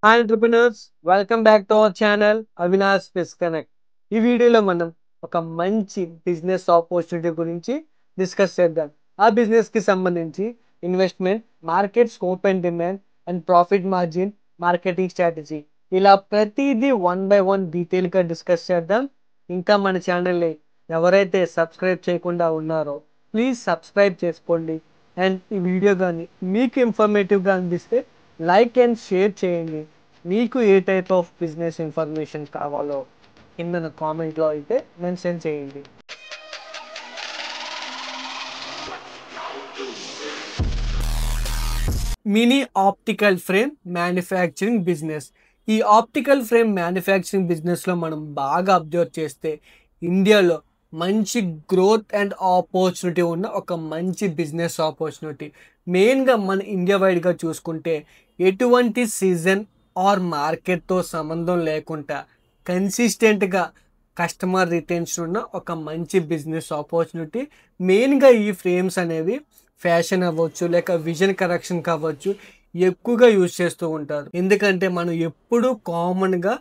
Hi entrepreneurs welcome back to our channel Avinash fish connect. ఈ వీడియోలో మనం ఒక మంచి బిజినెస్ ఆపర్చునిటీ గురించి డిస్కస్ చేద్దాం. ఆ బిజినెస్‌కి సంబంధించి investment, market scope and demand and profit margin, marketing strategy ఇలా ప్రతిదీ వన్ బై వన్ డీటెయిల్‌గా డిస్కస్ చేద్దాం. ఇంకా మన ఛానల్‌ని ఎవరైతే సబ్స్క్రైబ్ చేయకుండా ఉన్నారో ప్లీజ్ సబ్స్క్రైబ్ చేసుకోండి. అండ్ ఈ వీడియో కానీ మీకు ఇన్ఫర్మేటివ్గా అనిపిస్తే లైక్ అండ్ షేర్ చేయండి. మీకు ఏ టైప్ ఆఫ్ బిజినెస్ ఇన్ఫర్మేషన్ కావాలో కింద కామెంట్లో అయితే మెన్షన్ చేయండి. Mini optical frame manufacturing business. ఈ ఆప్టికల్ ఫ్రేమ్ మ్యానుఫ్యాక్చరింగ్ బిజినెస్లో మనం బాగా అబ్జర్వ్ చేస్తే ఇండియాలో మంచి గ్రోత్ అండ్ ఆపర్చునిటీ ఉన్న ఒక మంచి బిజినెస్ ఆపర్చునిటీ. మెయిన్గా మన ఇండియా వైడ్గా చూసుకుంటే ఎటువంటి సీజన్ ఆర్ మార్కెట్తో సంబంధం లేకుండా కన్సిస్టెంట్గా కస్టమర్ రిటెన్షన్ ఉన్న ఒక మంచి బిజినెస్ ఆపర్చునిటీ. మెయిన్గా ఈ ఫ్రేమ్స్ అనేవి ఫ్యాషన్ అవ్వచ్చు, లేక విజన్ కరెక్షన్ కావచ్చు, ఎక్కువగా యూజ్ చేస్తూ ఉంటారు. ఎందుకంటే మనం ఎప్పుడూ కామన్గా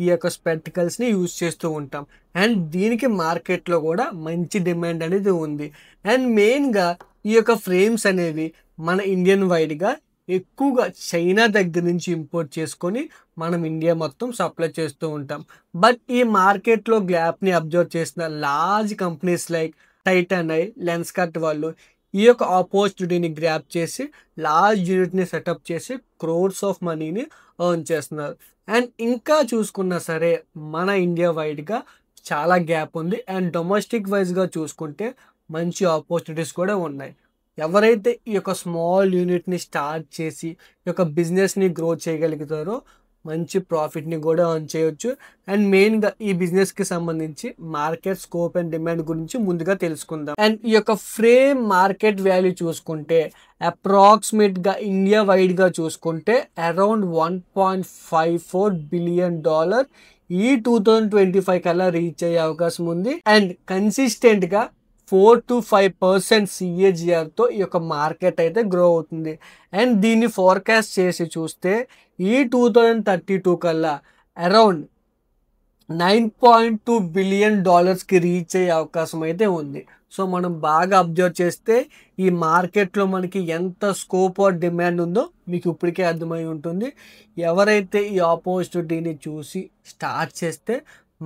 ఈ యొక్క స్పెక్టికల్స్ని యూజ్ చేస్తూ ఉంటాం. అండ్ దీనికి మార్కెట్లో కూడా మంచి డిమాండ్ అనేది ఉంది. అండ్ మెయిన్గా ఈ యొక్క ఫ్రేమ్స్ అనేవి మన ఇండియన్ వైడ్గా ఎక్కువగా చైనా దగ్గర నుంచి ఇంపోర్ట్ చేసుకొని మనం ఇండియా మొత్తం సప్లై చేస్తూ ఉంటాం. బట్ ఈ మార్కెట్లో గ్యాప్ని అబ్జర్వ్ చేసిన large companies like Titan I, Lenskart వాళ్ళు ఈ యొక్క ఆపర్చునిటీని గ్రాప్ చేసి లార్జ్ యూనిట్ని సెటప్ చేసి క్రోర్స్ ఆఫ్ మనీని ఎర్న్ చేస్తున్నారు. అండ్ ఇంకా చూసుకున్నా సరే మన ఇండియా వైడ్గా చాలా గ్యాప్ ఉంది. అండ్ డొమెస్టిక్ వైజ్గా చూసుకుంటే మంచి ఆపర్చునిటీస్ కూడా ఉన్నాయి. ఎవరైతే ఈ యొక్క స్మాల్ యూనిట్ని స్టార్ట్ చేసి ఈ యొక్క బిజినెస్ని గ్రో చేయగలుగుతారో మంచి ప్రాఫిట్ని కూడా ఎర్న్ చేయొచ్చు. అండ్ మెయిన్గా ఈ బిజినెస్కి సంబంధించి మార్కెట్ స్కోప్ అండ్ డిమాండ్ గురించి ముందుగా తెలుసుకుందాం. అండ్ ఈ యొక్క ఫ్రేమ్ మార్కెట్ వాల్యూ చూసుకుంటే అప్రాక్సిమేట్గా ఇండియా వైడ్గా చూసుకుంటే అరౌండ్ $1.54 బిలియన్ ఈ 2025 కల్లా రీచ్ అయ్యే అవకాశం ఉంది. అండ్ కన్సిస్టెంట్గా 4 to 5% CAGRతో ఈ యొక్క మార్కెట్ అయితే గ్రో అవుతుంది. అండ్ దీన్ని ఫోర్కాస్ట్ చేసి చూస్తే ఈ 2032 కల్లా అరౌండ్ $9.2 బిలియన్ రీచ్ అయ్యే అవకాశం అయితే ఉంది. సో మనం బాగా అబ్జర్వ్ చేస్తే ఈ మార్కెట్లో మనకి ఎంత స్కోప్ ఆర్ డిమాండ్ ఉందో మీకు ఇప్పటికే అర్థమై ఉంటుంది. ఎవరైతే ఈ ఆపర్చునిటీని చూసి స్టార్ట్ చేస్తే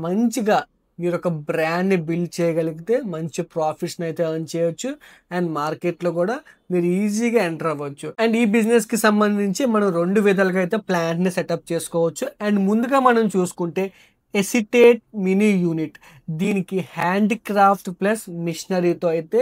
మంచిగా మీరు ఒక బ్రాండ్ని బిల్డ్ చేయగలిగితే మంచి ప్రాఫిట్స్ని అయితే ఎర్న్ చేయొచ్చు. అండ్ మార్కెట్లో కూడా మీరు ఈజీగా ఎంటర్ అవ్వచ్చు. అండ్ ఈ బిజినెస్కి సంబంధించి మనం 2 విధాలుగా అయితే ప్లాంట్ని సెటప్ చేసుకోవచ్చు. అండ్ ముందుగా మనం చూసుకుంటే ఎసిటేట్ మినీ యూనిట్. దీనికి హ్యాండిక్రాఫ్ట్ ప్లస్ మిషనరీతో అయితే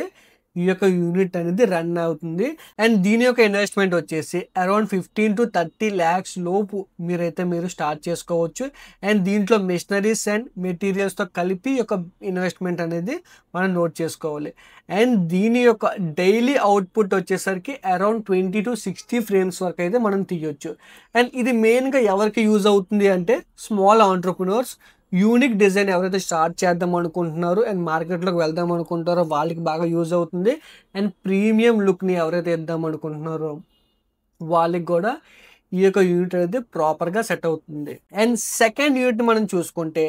ఈ యొక్క యూనిట్ అనేది రన్ అవుతుంది. అండ్ దీని యొక్క ఇన్వెస్ట్మెంట్ వచ్చేసి అరౌండ్ 15 to 30 lakhs లోపు మీరు స్టార్ట్ చేసుకోవచ్చు. అండ్ దీంట్లో మిషనరీస్ అండ్ మెటీరియల్స్తో కలిపి యొక్క ఇన్వెస్ట్మెంట్ అనేది మనం నోట్ చేసుకోవాలి. అండ్ దీని యొక్క డైలీ అవుట్పుట్ వచ్చేసరికి అరౌండ్ 20 to 60 ఫ్రేమ్స్ వరకు అయితే మనం తీయొచ్చు. అండ్ ఇది మెయిన్గా ఎవరికి యూజ్ అవుతుంది అంటే స్మాల్ ఆంటర్ప్రెన్యూర్స్, యూనిక్ డిజైన్ ఎవరైతే స్టార్ట్ చేద్దాం అనుకుంటున్నారో అండ్ మార్కెట్లోకి వెళ్దాం అనుకుంటారో వాళ్ళకి బాగా యూజ్ అవుతుంది. అండ్ ప్రీమియం లుక్ని ఎవరైతే ఇద్దాం అనుకుంటున్నారో వాళ్ళకి కూడా ఈ యొక్క యూనిట్ అనేది ప్రాపర్గా సెట్ అవుతుంది. అండ్ సెకండ్ యూనిట్ మనం చూసుకుంటే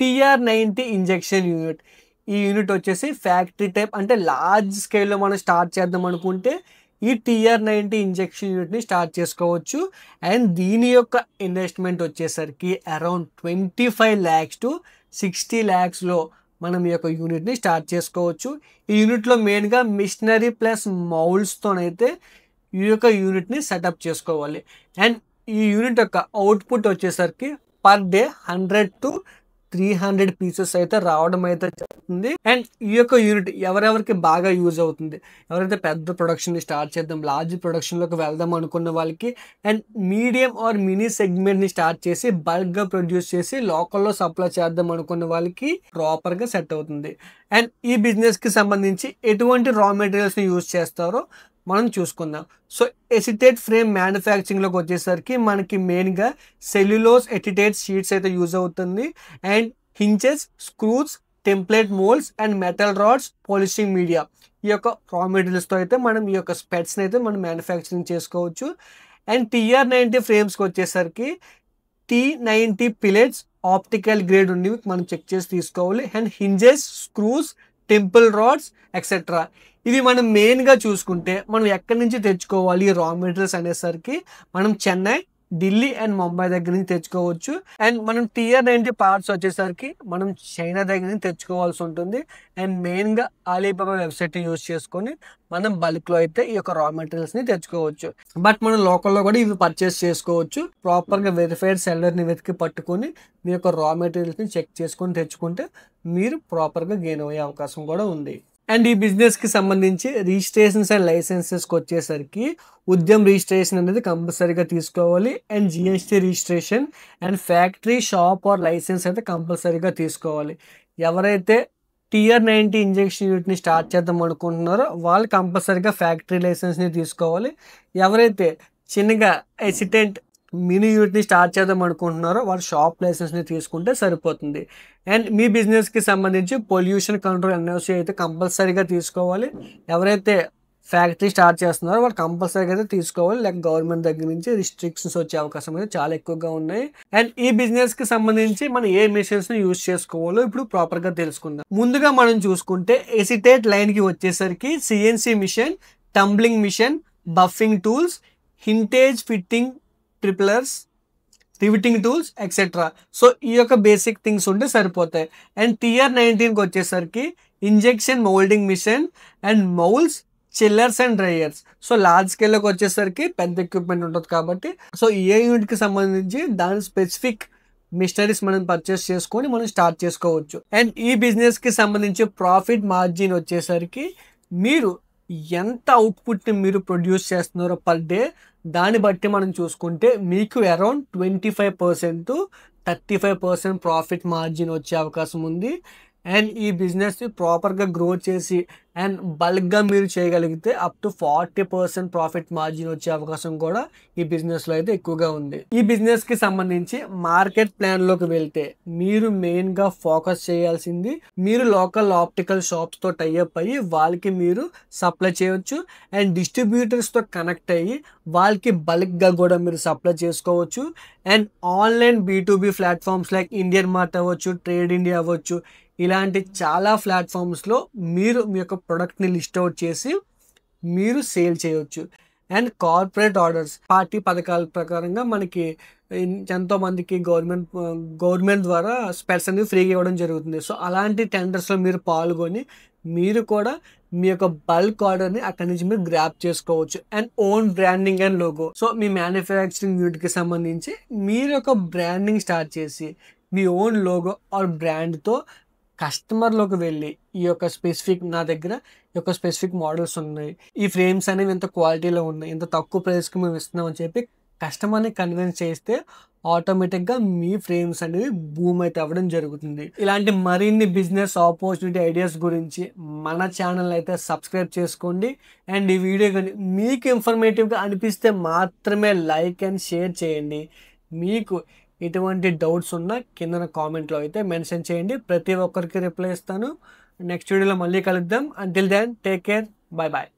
TR90 ఇంజెక్షన్ యూనిట్. ఈ యూనిట్ వచ్చేసి ఫ్యాక్టరీ టైప్, అంటే లార్జ్ స్కేల్లో మనం స్టార్ట్ చేద్దాం అనుకుంటే ఈ TR90 ఇంజెక్షన్ యూనిట్ని స్టార్ట్ చేసుకోవచ్చు. అండ్ దీని యొక్క ఇన్వెస్ట్మెంట్ వచ్చేసరికి అరౌండ్ 25 lakhs to 60 lakhsలో మనం ఈ యొక్క యూనిట్ని స్టార్ట్ చేసుకోవచ్చు. ఈ యూనిట్లో మెయిన్గా మిషనరీ ప్లస్ మౌల్డ్స్తోనైతే ఈ యొక్క యూనిట్ని సెటప్ చేసుకోవాలి. అండ్ ఈ యూనిట్ యొక్క అవుట్పుట్ వచ్చేసరికి పర్ డే 100 to 300 పీసెస్ అయితే రావడం అయితే జరుగుతుంది. అండ్ ఈ యొక్క యూనిట్ ఎవరెవరికి బాగా యూజ్ అవుతుంది, ఎవరైతే పెద్ద ప్రొడక్షన్ని స్టార్ట్ చేద్దాం, లార్జ్ ప్రొడక్షన్లోకి వెళ్దాం అనుకున్న వాళ్ళకి, అండ్ మీడియం ఆర్ మినీ సెగ్మెంట్ని స్టార్ట్ చేసి బల్క్గా ప్రొడ్యూస్ చేసి లోకల్లో సప్లై చేద్దాం అనుకున్న వాళ్ళకి ప్రాపర్గా సెట్ అవుతుంది. అండ్ ఈ బిజినెస్కి సంబంధించి ఎటువంటి రా మెటీరియల్స్ని యూజ్ చేస్తారో మనం చూసుకుందాం. సో ఎసిటేట్ ఫ్రేమ్ మ్యానుఫ్యాక్చరింగ్లోకి వచ్చేసరికి మనకి మెయిన్గా సెల్యులోస్ ఎటిటేట్ షీట్స్ అయితే యూజ్ అవుతుంది. And hinges, screws, template moulds and metal rods, polishing media ఈ యొక్క రా మెటీరియల్స్తో అయితే మనం ఈ యొక్క స్పెట్స్ని అయితే మనం మ్యానుఫ్యాక్చరింగ్ చేసుకోవచ్చు. అండ్ TR90 ఫ్రేమ్స్కి వచ్చేసరికి T90 పిల్లెట్స్ ఆప్టికల్ గ్రేడ్ ఉండి మనం చెక్ చేసి తీసుకోవాలి. And hinges, screws, temple rods etcetera. ఇవి మనం మెయిన్గా చూసుకుంటే మనం ఎక్కడి నుంచి తెచ్చుకోవాలి రా మెటీరియల్స్ అనేసరికి మనం చెన్నై, ఢిల్లీ అండ్ ముంబై దగ్గర నుంచి తెచ్చుకోవచ్చు. అండ్ మనం Tier 90 పార్ట్స్ వచ్చేసరికి మనం చైనా దగ్గర నుంచి తెచ్చుకోవాల్సి ఉంటుంది. అండ్ మెయిన్గా అలీబాబా వెబ్సైట్ని యూజ్ చేసుకొని మనం బల్క్లో అయితే ఈ యొక్క రా మెటీరియల్స్ని తెచ్చుకోవచ్చు. బట్ మనం లోకల్లో కూడా ఇవి పర్చేస్ చేసుకోవచ్చు. ప్రాపర్గా వెరిఫైడ్ సెల్లర్ని వెతికి పట్టుకొని మీ యొక్క రా మెటీరియల్స్ని చెక్ చేసుకొని తెచ్చుకుంటే మీరు ప్రాపర్గా గెయిన్ అయ్యే అవకాశం కూడా ఉంది. అండ్ ఈ బిజినెస్కి సంబంధించి రిజిస్ట్రేషన్స్ అండ్ లైసెన్సెస్కి వచ్చేసరికి ఉద్యమ్ రిజిస్ట్రేషన్ అనేది కంపల్సరీగా తీసుకోవాలి. And GST registration and factory, shop or license అయితే కంపల్సరీగా తీసుకోవాలి. ఎవరైతే Tier 90 ఇంజెక్షన్ యూనిట్ని స్టార్ట్ చేద్దాం అనుకుంటున్నారో వాళ్ళు కంపల్సరీగా ఫ్యాక్టరీ లైసెన్స్ని తీసుకోవాలి. ఎవరైతే చిన్నగా ఎసిటెంట్ మినీ యూనిట్ని స్టార్ట్ చేద్దాం అనుకుంటున్నారో వాళ్ళు షాప్ లైసెన్స్ని తీసుకుంటే సరిపోతుంది. అండ్ మీ బిజినెస్కి సంబంధించి పొల్యూషన్ కంట్రోల్ NOC అయితే కంపల్సరీగా తీసుకోవాలి. ఎవరైతే ఫ్యాక్టరీ స్టార్ట్ చేస్తున్నారో వాళ్ళు కంపల్సరీగా అయితే తీసుకోవాలి. లేక గవర్నమెంట్ దగ్గర నుంచి రిస్ట్రిక్షన్స్ వచ్చే అవకాశం అయితే చాలా ఎక్కువగా ఉన్నాయి. అండ్ ఈ బిజినెస్కి సంబంధించి మనం ఏ మిషన్స్ని యూజ్ చేసుకోవాలో ఇప్పుడు ప్రాపర్గా తెలుసుకుందాం. ముందుగా మనం చూసుకుంటే ఎసిటేట్ లైన్కి వచ్చేసరికి CNC machine, tumbling machine, buffing tools, హింటేజ్ ఫిట్టింగ్ ట్రిపులర్స్, రివిటింగ్ టూల్స్ ఎక్సెట్రా. సో ఈ యొక్క బేసిక్ థింగ్స్ ఉంటే సరిపోతాయి. అండ్ Tier 19కి వచ్చేసరికి injection moulding machine and moulds, chillers and dryers. So large స్కేల్లోకి వచ్చేసరికి పెద్ద ఎక్విప్మెంట్ ఉంటుంది కాబట్టి సో ఏ యూనిట్కి సంబంధించి దాని స్పెసిఫిక్ మిషనరీస్ మనం పర్చేస్ చేసుకొని మనం స్టార్ట్ చేసుకోవచ్చు. అండ్ ఈ బిజినెస్కి సంబంధించి ప్రాఫిట్ మార్జిన్ వచ్చేసరికి మీరు ఎంత అవుట్పుట్ని మీరు ప్రొడ్యూస్ చేస్తున్నారో పర్ డే దాన్ని బట్టి మనం చూసుకుంటే మీకు అరౌండ్ 25% to 35% ప్రాఫిట్ మార్జిన్ వచ్చే అవకాశం ఉంది. అండ్ ఈ బిజినెస్ని ప్రాపర్గా గ్రో చేసి అండ్ బల్క్గా మీరు చేయగలిగితే అప్ టు 40% ప్రాఫిట్ మార్జిన్ వచ్చే అవకాశం కూడా ఈ బిజినెస్లో అయితే ఎక్కువగా ఉంది. ఈ బిజినెస్కి సంబంధించి మార్కెట్ ప్లాన్లోకి వెళ్తే మీరు మెయిన్గా ఫోకస్ చేయాల్సింది మీరు లోకల్ ఆప్టికల్ షాప్స్తో టైఅప్ అయ్యి వాళ్ళకి మీరు సప్లై చేయవచ్చు. అండ్ డిస్ట్రిబ్యూటర్స్తో కనెక్ట్ అయ్యి వాళ్ళకి బల్క్గా కూడా మీరు సప్లై చేసుకోవచ్చు. And online B2B platforms like Indian mart అవ్వచ్చు, ట్రేడ్ ఇండియా అవ్వచ్చు, ఇలాంటి చాలా ప్లాట్ఫామ్స్లో మీరు మీ యొక్క ప్రొడక్ట్ని లిస్ట్ అవుట్ చేసి మీరు సేల్ చేయవచ్చు. అండ్ కార్పొరేట్ ఆర్డర్స్, పార్టీ పథకాల ప్రకారంగా మనకి ఎంతోమందికి గవర్నమెంట్ ద్వారా స్పెట్స్ అనేవి ఫ్రీగా ఇవ్వడం జరుగుతుంది. సో అలాంటి టెండర్స్లో మీరు పాల్గొని మీరు కూడా మీ యొక్క బల్క్ ఆర్డర్ని అక్కడి నుంచి మీరు గ్రాప్ చేసుకోవచ్చు. And own branding and logo. So me manufacturing యూనిట్కి సంబంధించి మీరు ఒక బ్రాండింగ్ స్టార్ట్ చేసి మీ ఓన్ లోగో ఆర్ బ్రాండ్తో కస్టమర్లోకి వెళ్ళి ఈ యొక్క స్పెసిఫిక్ నా దగ్గర ఈ యొక్క స్పెసిఫిక్ మోడల్స్ ఉన్నాయి, ఈ ఫ్రేమ్స్ అనేవి ఇంత క్వాలిటీలో ఉన్నాయి, ఇంత తక్కువ ప్రైస్కి మేము ఇస్తున్నాం అని చెప్పి కస్టమర్ని కన్విన్స్ చేస్తే ఆటోమేటిక్గా మీ ఫ్రేమ్స్ అనేవి బూమ్ అయితే అవ్వడం జరుగుతుంది. ఇలాంటి మరిన్ని బిజినెస్ ఆపర్చునిటీ ఐడియాస్ గురించి మన ఛానల్ అయితే సబ్స్క్రైబ్ చేసుకోండి. అండ్ ఈ వీడియో కానీ మీకు ఇన్ఫర్మేటివ్గా అనిపిస్తే మాత్రమే లైక్ అండ్ షేర్ చేయండి. మీకు ఎటువంటి డౌట్స్ ఉన్నా కింద కామెంట్లో అయితే మెన్షన్ చేయండి. ప్రతి ఒక్కరికి రిప్లై ఇస్తాను. నెక్స్ట్ వీడియోలో మళ్ళీ కలుద్దాం. Until then take care, bye bye.